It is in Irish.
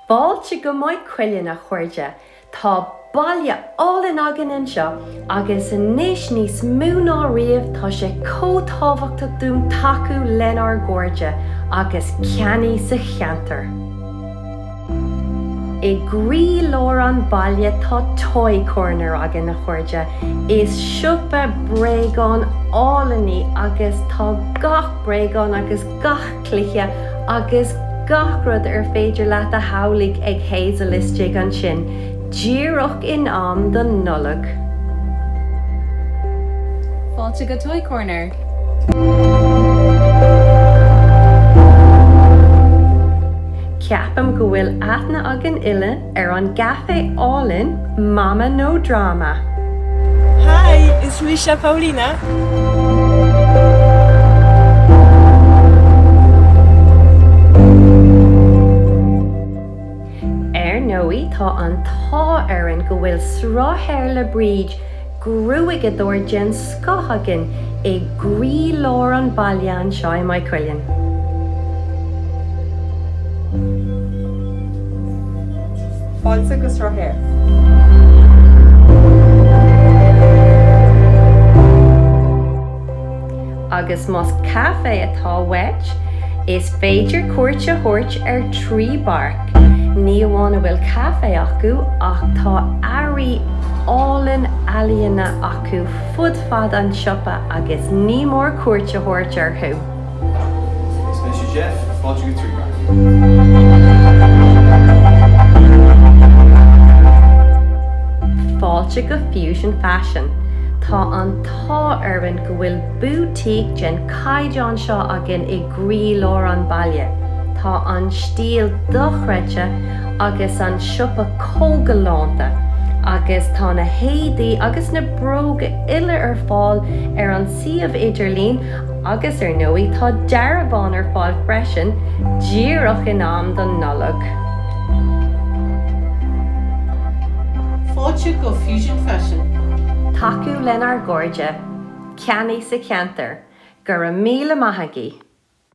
Fáilte go Mhaigh Cuilinn a chuirde, tá baile álainn agan anseo agus inis níos mó ná riamh tá sé cótábhachta dún Tacu lenar gorde agus ceannaí sa cheantar. I grí lór an baile tá toy corner agan na chuirde, is siúpa bréagán álainní agus tá gach bréagán agus gach cluiche agus gach rud féidir leat a hawlaigh ag héasal istigh an sin, díreach in am don nullag. Fáilte go toy corner. Ceapam go bhfuil aithne agan uile ar an gcaifé álainn Mama No Drama. Hi, it's Míosa Paulina. Nóí tá an tá aireann go bhfuil sráthir le bríd grúig a dúir gin scothagin i grí lór an baile anseo i Mhaigh Cuilinn. Fáilte go sráthir. Agus más caifé atá weit, is féidir cuairte thuirt ar trí barc. Ní amháin bhfuil caifé acu ach tá airí álainn ealaíonn acu fud fad an siopa agus ní mór cuairte thuirt orthu. Is Mr. Jeff, fáilte go trí barc. Fáilte go fusion fashion. Tá an tá aireann go bhfuil boutique gin caighdeán seo agan i grí lór an baile. Tá an stíl dochreide agus an siopa cógalánta, agus tá na héadaí agus na bróga uile ar fáil ar an siomh idirlín agus ar nóí tá dearabán ar fáil freisin, díreach in am don nullag. Fáilte go fusion fashion. Tacu lenar gorde, ceannaí sa cheantar, gur a míle maithagí.